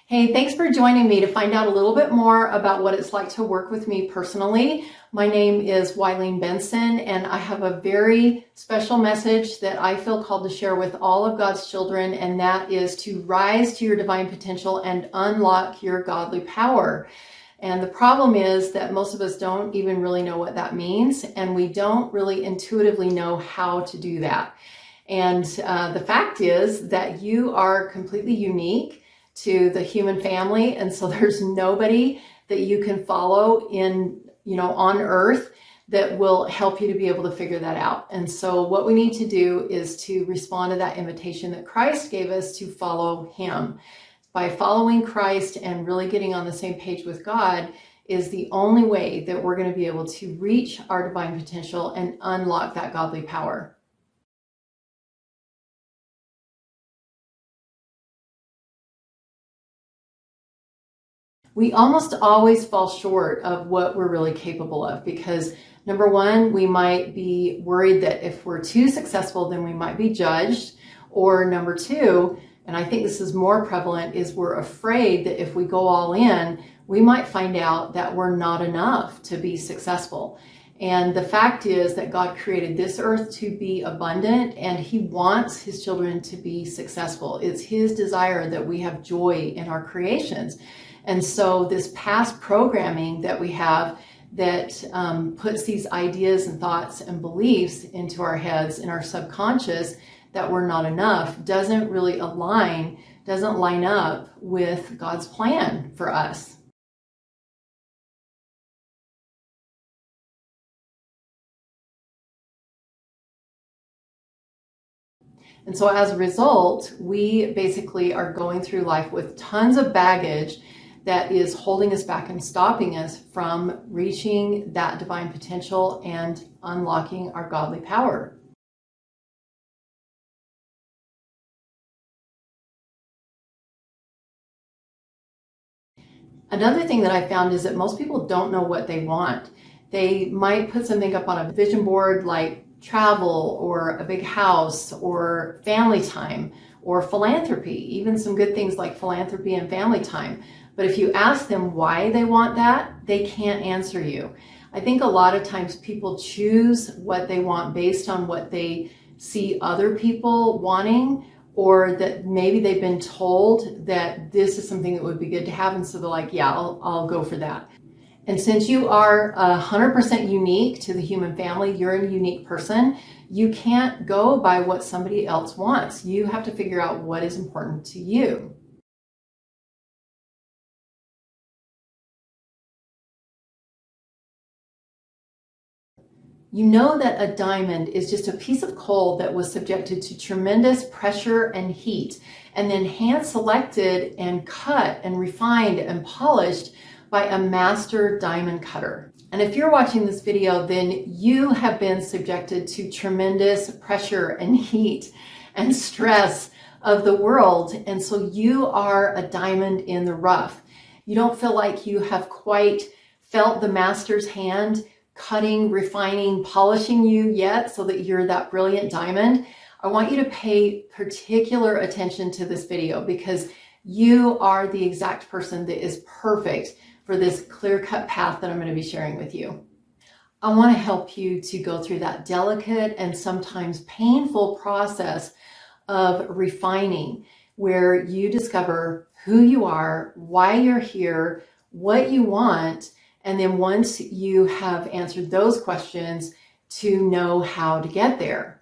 Hey, thanks for joining me to find out a little bit more about what it's like to work with me personally. My name is Wileen Benson, and I have a very special message that I feel called to share with all of God's children, and that is to rise to your divine potential and unlock your godly power. And the problem is that most of us don't even really know what that means, and we don't really intuitively know how to do that. And the fact is that you are completely unique to the human family, and so there's nobody that you can follow on earth that will help you to be able to figure that out. And so what we need to do is to respond to that invitation that Christ gave us to follow him. By following Christ and really getting on the same page with God is the only way that we're going to be able to reach our divine potential and unlock that godly power. We almost always fall short of what we're really capable of because, number one, we might be worried that if we're too successful, then we might be judged. Or number two, and I think this is more prevalent, is we're afraid that if we go all in, we might find out that we're not enough to be successful. And the fact is that God created this earth to be abundant, and he wants his children to be successful. It's his desire that we have joy in our creations. And so this past programming that we have that puts these ideas and thoughts and beliefs into our heads, in our subconscious, that we're not enough, doesn't line up with God's plan for us. And so as a result, we basically are going through life with tons of baggage that is holding us back and stopping us from reaching that divine potential and unlocking our godly power. Another thing that I found is that most people don't know what they want. They might put something up on a vision board like travel or a big house or family time or philanthropy, even some good things like philanthropy and family time. But if you ask them why they want that, they can't answer you. I think a lot of times people choose what they want based on what they see other people wanting, or that maybe they've been told that this is something that would be good to have. And so they're like, yeah, I'll go for that. And since you are 100% unique to the human family, you're a unique person, you can't go by what somebody else wants. You have to figure out what is important to you. You know that a diamond is just a piece of coal that was subjected to tremendous pressure and heat, and then hand-selected and cut and refined and polished by a master diamond cutter. And if you're watching this video, then you have been subjected to tremendous pressure and heat and stress of the world. And so you are a diamond in the rough. You don't feel like you have quite felt the master's hand cutting, refining, polishing you yet so that you're that brilliant diamond. I want you to pay particular attention to this video because you are the exact person that is perfect for this clear-cut path that I'm going to be sharing with you. I want to help you to go through that delicate and sometimes painful process of refining, where you discover who you are, why you're here, what you want, and then once you have answered those questions, to know how to get there.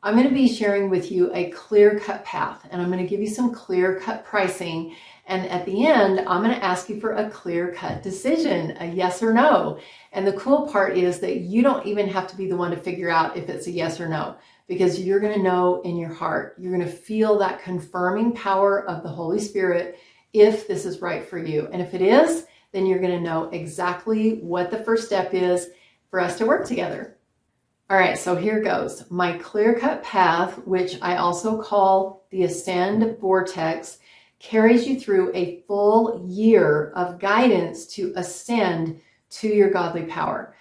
I'm going to be sharing with you a clear-cut path, and I'm going to give you some clear-cut pricing. And at the end, I'm going to ask you for a clear-cut decision, a yes or no. And the cool part is that you don't even have to be the one to figure out if it's a yes or no, because you're going to know in your heart. You're going to feel that confirming power of the Holy Spirit if this is right for you. And if it is, then you're going to know exactly what the first step is for us to work together. All right, so here goes. My clear-cut path, which I also call the Ascend Vortex, carries you through a full year of guidance to ascend to your godly power.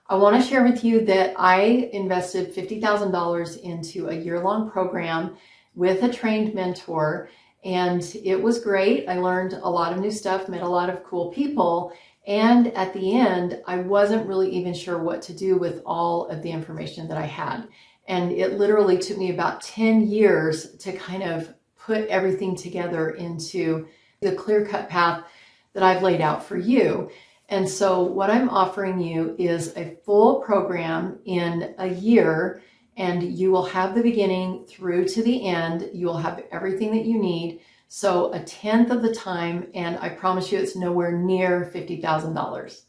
I want to share with you that I invested $50,000 into a year-long program with a trained mentor, and it was great. I learned a lot of new stuff, met a lot of cool people, and at the end, I wasn't really even sure what to do with all of the information that I had. And it literally took me about 10 years to kind of put everything together into the clear-cut path that I've laid out for you. And so what I'm offering you is a full program in a year, and you will have the beginning through to the end. You will have everything that you need. So a tenth of the time, and I promise you it's nowhere near $50,000.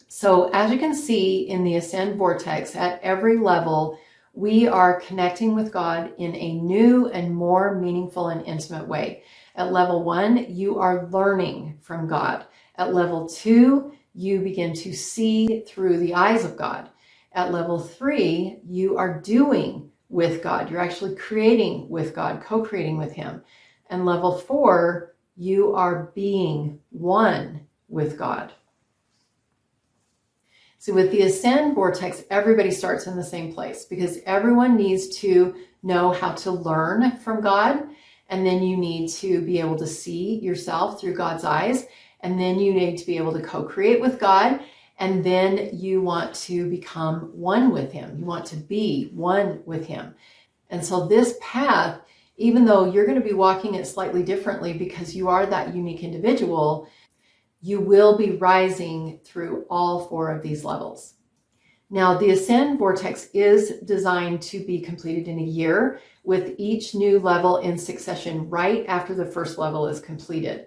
So as you can see in the Ascend Vortex, at every level, we are connecting with God in a new and more meaningful and intimate way. At level 1, you are learning from God. At level 2, you begin to see through the eyes of God. At level 3, you are doing with God. You're actually creating with God, co-creating with Him. And level 4, you are being one with God. So with the Ascend Vortex, everybody starts in the same place because everyone needs to know how to learn from God. And then you need to be able to see yourself through God's eyes. And then you need to be able to co-create with God. And then you want to become one with Him. You want to be one with Him. And so this path, even though you're going to be walking it slightly differently because you are that unique individual, you will be rising through all 4 of these levels. Now, the Ascend Vortex is designed to be completed in a year, with each new level in succession right after the first level is completed.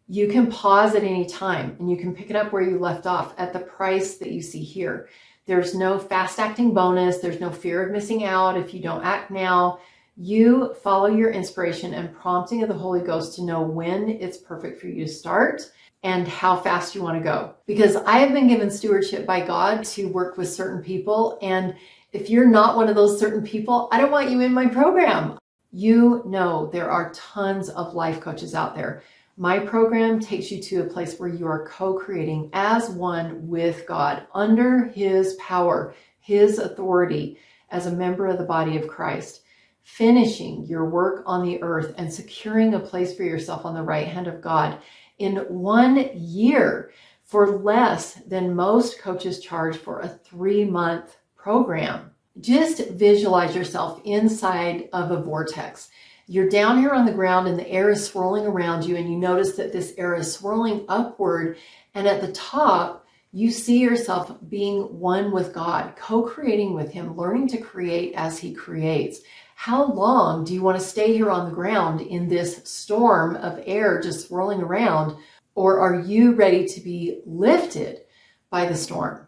You can pause at any time and you can pick it up where you left off at the price that you see here. There's no fast acting bonus. There's no fear of missing out if you don't act now. You follow your inspiration and prompting of the Holy Ghost to know when it's perfect for you to start and how fast you want to go. Because I have been given stewardship by God to work with certain people. And if you're not one of those certain people, I don't want you in my program. You know, there are tons of life coaches out there. My program takes you to a place where you are co-creating as one with God under His power, His authority as a member of the body of Christ, finishing your work on the earth and securing a place for yourself on the right hand of God in 1 year for less than most coaches charge for a 3-month program. Just visualize yourself inside of a vortex. You're down here on the ground and the air is swirling around you, and you notice that this air is swirling upward, and at the top you see yourself being one with God, co-creating with Him, learning to create as He creates. How long do you want to stay here on the ground in this storm of air just swirling around, or are you ready to be lifted by the storm?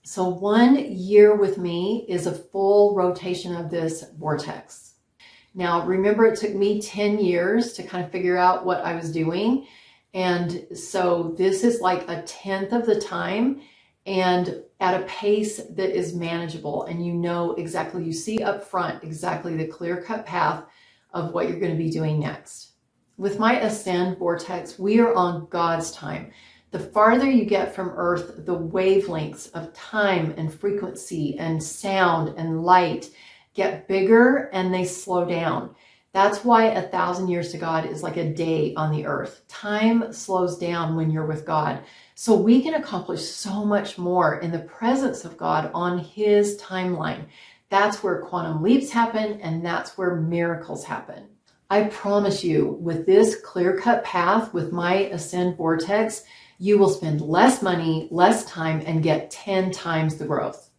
So 1 year with me is a full rotation of this vortex. Now, remember, it took me 10 years to kind of figure out what I was doing. And so this is like a tenth of the time and at a pace that is manageable. And you know exactly, you see up front exactly the clear-cut path of what you're going to be doing next. With my Ascend Vortex, we are on God's time. The farther you get from Earth, the wavelengths of time and frequency and sound and light get bigger and they slow down. That's why 1,000 years to God is like a day on the earth. Time slows down when you're with God. So we can accomplish so much more in the presence of God on His timeline. That's where quantum leaps happen, and that's where miracles happen. I promise you, with this clear-cut path, with my Ascend Vortex, you will spend less money, less time, and get 10 times the growth.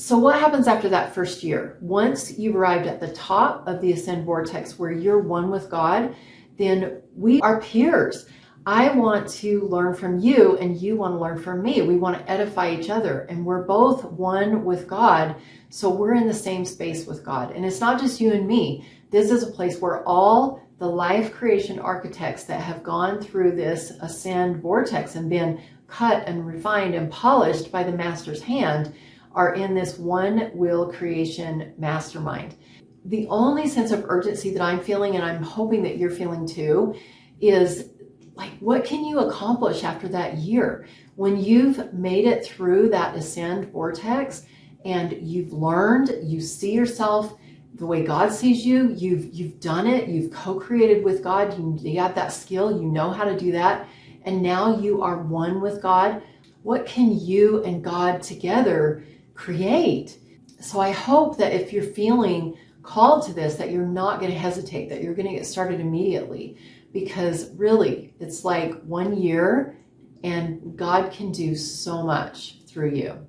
So what happens after that first year? Once you've arrived at the top of the ascend vortex where you're one with God, then we are peers. I want to learn from you and you want to learn from me. We want to edify each other, and we're both one with God. So we're in the same space with God. And it's not just you and me. This is a place where all the life creation architects that have gone through this ascend vortex and been cut and refined and polished by the master's hand are in this One Will Creation Mastermind. The only sense of urgency that I'm feeling, and I'm hoping that you're feeling too, is like, what can you accomplish after that year? When you've made it through that ascend vortex and you've learned, you see yourself the way God sees you, you've done it, you've co-created with God, you got that skill, you know how to do that, and now you are one with God. What can you and God together create? So I hope that if you're feeling called to this, that you're not going to hesitate, that you're going to get started immediately, because really it's like 1 year and God can do so much through you.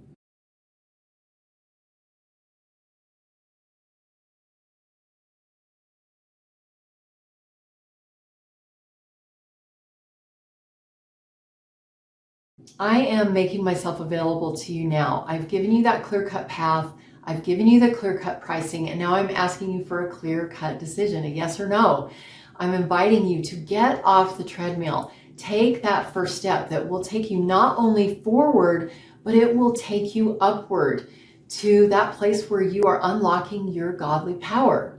I am making myself available to you now. I've given you that clear-cut path. I've given you the clear-cut pricing, and now I'm asking you for a clear-cut decision, a yes or no. I'm inviting you to get off the treadmill. Take that first step that will take you not only forward, but it will take you upward to that place where you are unlocking your godly power.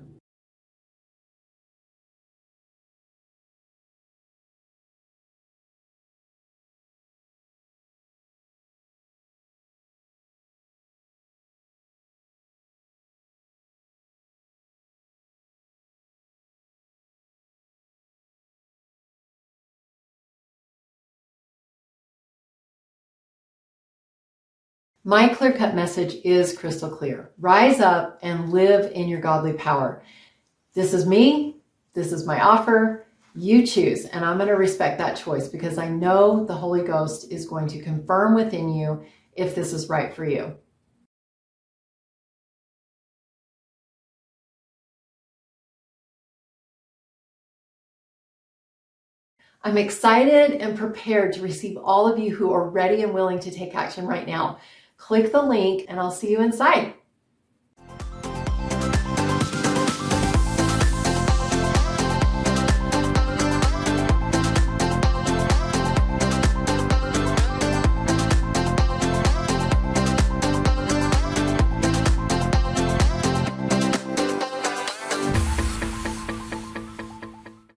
My clear-cut message is crystal clear. Rise up and live in your godly power. This is me. This is my offer. You choose, and I'm going to respect that choice because I know the Holy Ghost is going to confirm within you if this is right for you. I'm excited and prepared to receive all of you who are ready and willing to take action right now. Click the link and I'll see you inside.